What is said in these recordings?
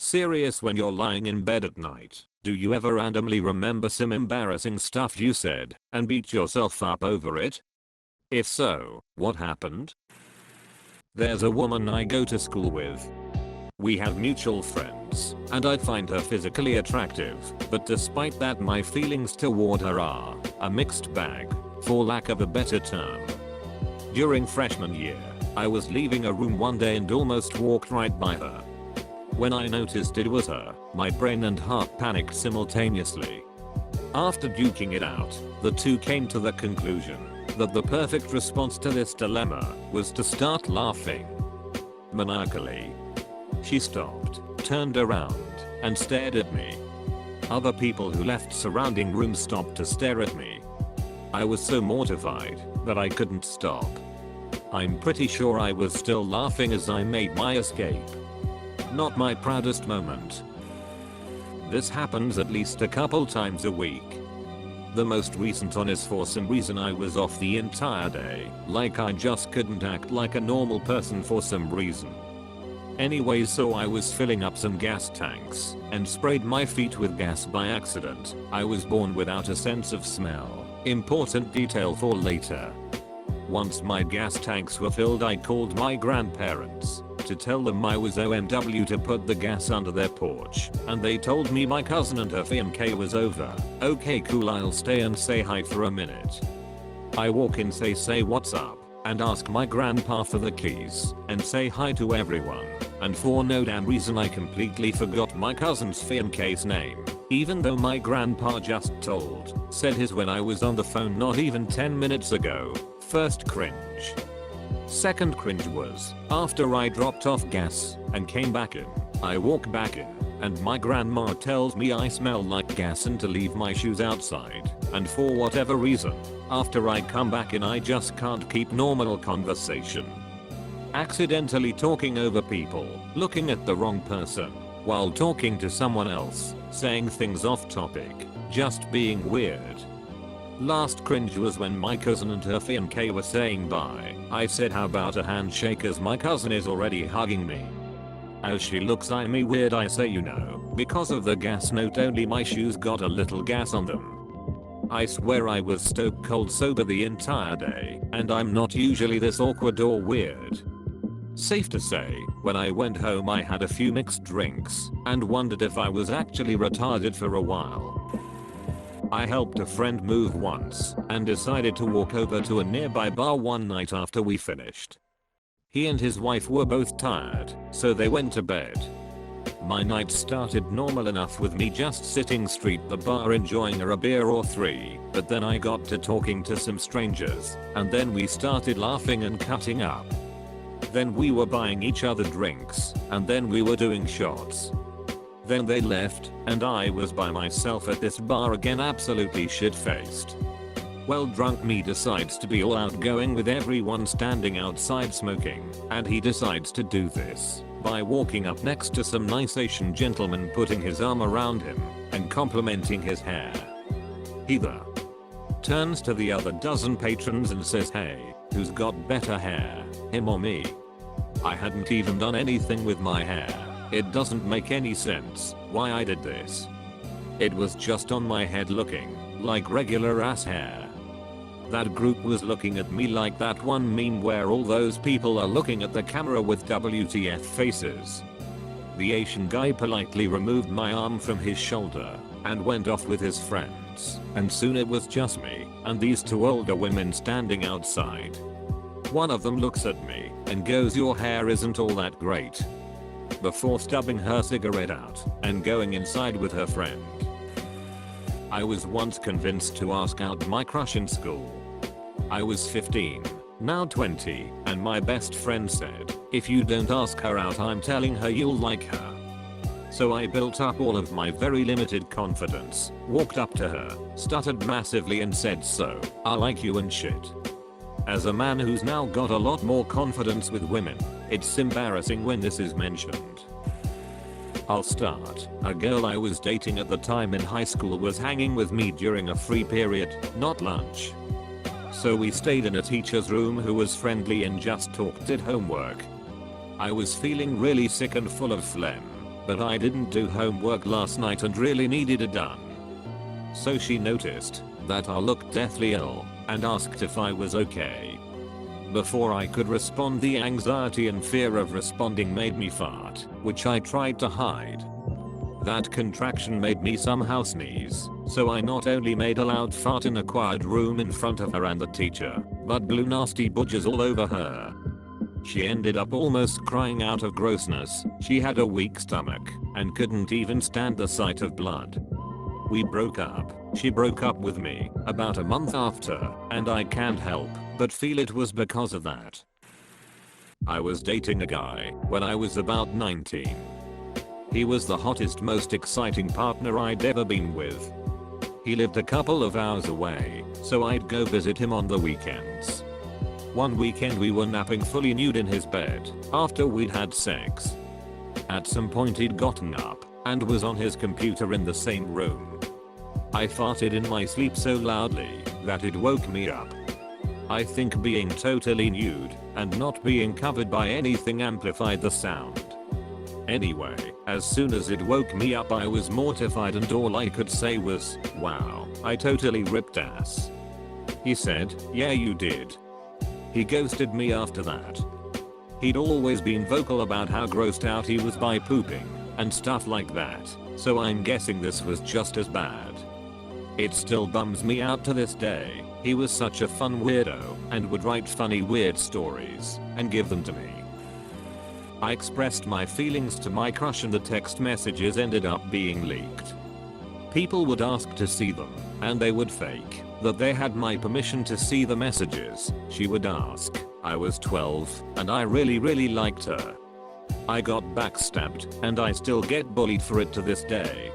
Serious, when you're lying in bed at night, do you ever randomly remember some embarrassing stuff you said and beat yourself up over it? If so, what happened? There's a woman I go to school with. We have mutual friends, and I find her physically attractive, but despite that my feelings toward her are a mixed bag, for lack of a better term. During freshman year, I was leaving a room one day and almost walked right by her. When I noticed it was her, my brain and heart panicked simultaneously. After duking it out, the two came to the conclusion that the perfect response to this dilemma was to start laughing maniacally. She stopped, turned around, and stared at me. Other people who left surrounding rooms stopped to stare at me. I was so mortified that I couldn't stop. I'm pretty sure I was still laughing as I made my escape. Not my proudest moment. This happens at least a couple times a week. The most recent one is for some reason I was off the entire day, like I just couldn't act like a normal person for some reason. Anyway, so I was filling up some gas tanks and sprayed my feet with gas by accident. I was born without a sense of smell. Important detail for later. Once my gas tanks were filled, I called my grandparents to tell them I was OMW to put the gas under their porch, and they told me my cousin and her fiancé was over. Okay, cool, I'll stay and say hi for a minute. I walk in, say what's up, and ask my grandpa for the keys, and say hi to everyone, and for no damn reason I completely forgot my cousin's fiancé's name, even though my grandpa just said his when I was on the phone not even 10 minutes ago. First cringe. Second cringe was after I dropped off gas and came back in. I walk back in and my grandma tells me I smell like gas and to leave my shoes outside, and for whatever reason, after I come back in I just can't keep normal conversation. Accidentally talking over people, looking at the wrong person while talking to someone else, saying things off topic, just being weird. Last cringe was when my cousin and her fiancé were saying bye. I said, how about a handshake, as my cousin is already hugging me. As she looks at me weird, I say, you know, because of the gas note only my shoes got a little gas on them. I swear I was stone cold sober the entire day, and I'm not usually this awkward or weird. Safe to say, when I went home I had a few mixed drinks and wondered if I was actually retarded for a while. I helped a friend move once and decided to walk over to a nearby bar one night after we finished. He and his wife were both tired, so they went to bed. My night started normal enough with me just sitting street the bar enjoying a beer or three, but then I got to talking to some strangers, and then we started laughing and cutting up. Then we were buying each other drinks, and then we were doing shots. Then they left, and I was by myself at this bar again, absolutely shit-faced. Well, drunk me decides to be all outgoing with everyone standing outside smoking, and he decides to do this by walking up next to some nice Asian gentleman, putting his arm around him and complimenting his hair. He turns to the other dozen patrons and says, hey, who's got better hair, him or me? I hadn't even done anything with my hair. It doesn't make any sense why I did this. It was just on my head looking like regular ass hair. That group was looking at me like that one meme where all those people are looking at the camera with WTF faces. The Asian guy politely removed my arm from his shoulder and went off with his friends, and soon it was just me and these two older women standing outside. One of them looks at me and goes, your hair isn't all that great, before stubbing her cigarette out and going inside with her friend. I was once convinced to ask out my crush in school. I was 15, now 20, and my best friend said, if you don't ask her out I'm telling her you'll like her. So I built up all of my very limited confidence, walked up to her, stuttered massively and said, so, I like you and shit. As a man who's now got a lot more confidence with women, it's embarrassing when this is mentioned. I'll start. A girl I was dating at the time in high school was hanging with me during a free period, not lunch. So we stayed in a teacher's room who was friendly and just talked, did homework. I was feeling really sick and full of phlegm, but I didn't do homework last night and really needed it done. So she noticed that I looked deathly ill and asked if I was okay. Before I could respond, the anxiety and fear of responding made me fart, which I tried to hide. That contraction made me somehow sneeze, so I not only made a loud fart in a quiet room in front of her and the teacher, but blew nasty budges all over her. She ended up almost crying out of grossness. She had a weak stomach and couldn't even stand the sight of blood. We broke up. She broke up with me about a month after, and I can't help but feel it was because of that. I was dating a guy when I was about 19. He was the hottest, most exciting partner I'd ever been with. He lived a couple of hours away, so I'd go visit him on the weekends. One weekend we were napping fully nude in his bed after we'd had sex. At some point he'd gotten up and was on his computer in the same room. I farted in my sleep so loudly that it woke me up. I think being totally nude and not being covered by anything amplified the sound. Anyway, as soon as it woke me up I was mortified and all I could say was, "Wow, I totally ripped ass." He said, "Yeah, you did." He ghosted me after that. He'd always been vocal about how grossed out he was by pooping and stuff like that, so I'm guessing this was just as bad. It still bums me out to this day. He was such a fun weirdo and would write funny weird stories and give them to me. I expressed my feelings to my crush and the text messages ended up being leaked. People would ask to see them and they would fake that they had my permission to see the messages. She would ask. I was 12 and I really liked her. I got backstabbed and I still get bullied for it to this day.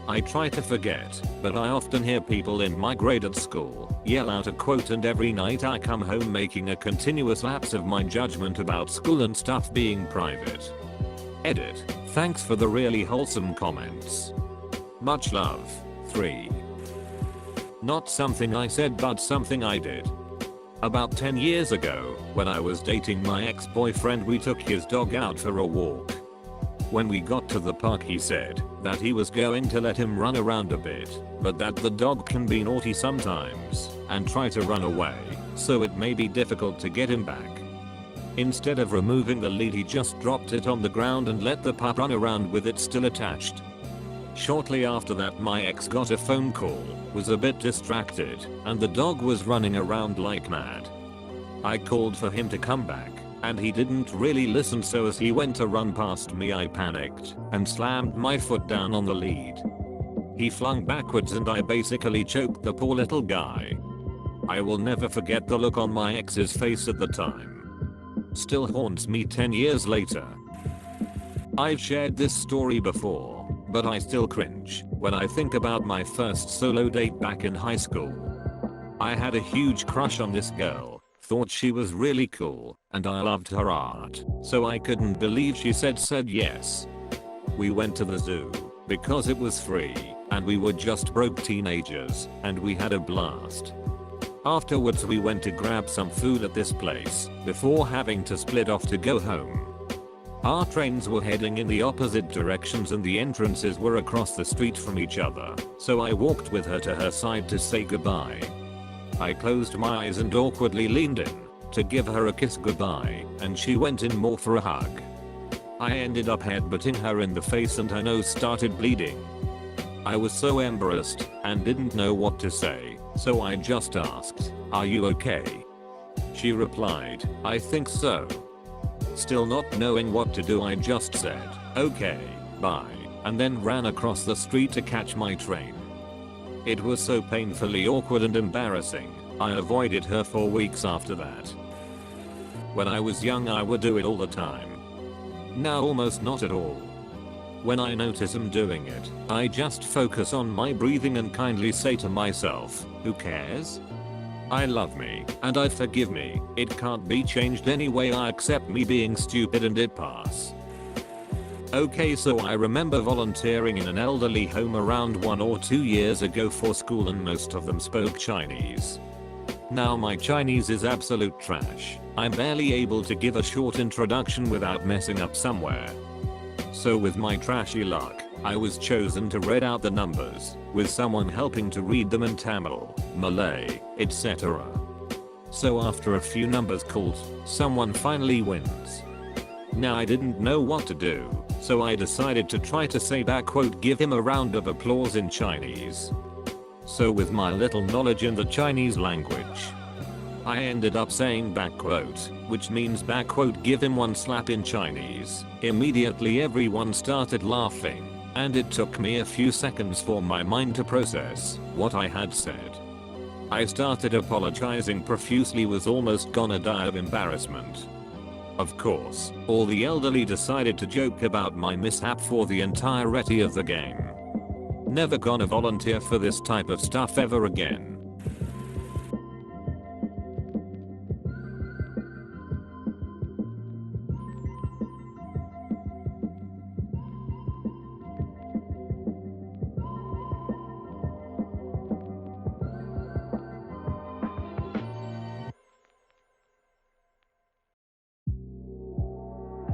I try to forget, but I often hear people in my grade at school yell out a quote and every night I come home making a continuous lapse of my judgment about school and stuff being private. Edit. Thanks for the really wholesome comments. Much love. 3. Not something I said but something I did. About 10 years ago, when I was dating my ex-boyfriend, we took his dog out for a walk. When we got to the park he said that he was going to let him run around a bit, but that the dog can be naughty sometimes and try to run away, so it may be difficult to get him back. Instead of removing the lead he just dropped it on the ground and let the pup run around with it still attached. Shortly after that my ex got a phone call, was a bit distracted, and the dog was running around like mad. I called for him to come back, and he didn't really listen, so as he went to run past me I panicked and slammed my foot down on the lead. He flung backwards and I basically choked the poor little guy. I will never forget the look on my ex's face at the time. Still haunts me 10 years later. I've shared this story before, but I still cringe when I think about my first solo date back in high school. I had a huge crush on this girl, thought she was really cool, and I loved her art, so I couldn't believe she said yes. We went to the zoo because it was free, and we were just broke teenagers, and we had a blast. Afterwards we went to grab some food at this place before having to split off to go home. Our trains were heading in the opposite directions and the entrances were across the street from each other, so I walked with her to her side to say goodbye. I closed my eyes and awkwardly leaned in to give her a kiss goodbye, and she went in more for a hug. I ended up headbutting her in the face and her nose started bleeding. I was so embarrassed and didn't know what to say, so I just asked, "Are you okay?" She replied, "I think so." Still not knowing what to do I just said, "Okay, bye," and then ran across the street to catch my train. It was so painfully awkward and embarrassing, I avoided her for weeks after that. When I was young I would do it all the time. Now almost not at all. When I notice I'm doing it, I just focus on my breathing and kindly say to myself, who cares? I love me, and I forgive me. It can't be changed anyway. I accept me being stupid and it pass. Okay, so I remember volunteering in an elderly home around 1 or 2 years ago for school, and most of them spoke Chinese. Now my Chinese is absolute trash. I'm barely able to give a short introduction without messing up somewhere. So with my trashy luck, I was chosen to read out the numbers, with someone helping to read them in Tamil, Malay, etc. So after a few numbers called, someone finally wins. Now I didn't know what to do, so I decided to try to say give him a round of applause in Chinese. So with my little knowledge in the Chinese language, I ended up saying which means give him one slap in Chinese. Immediately everyone started laughing, and it took me a few seconds for my mind to process what I had said. I started apologizing profusely, was almost gonna die of embarrassment. Of course, all the elderly decided to joke about my mishap for the entirety of the game. Never gonna volunteer for this type of stuff ever again.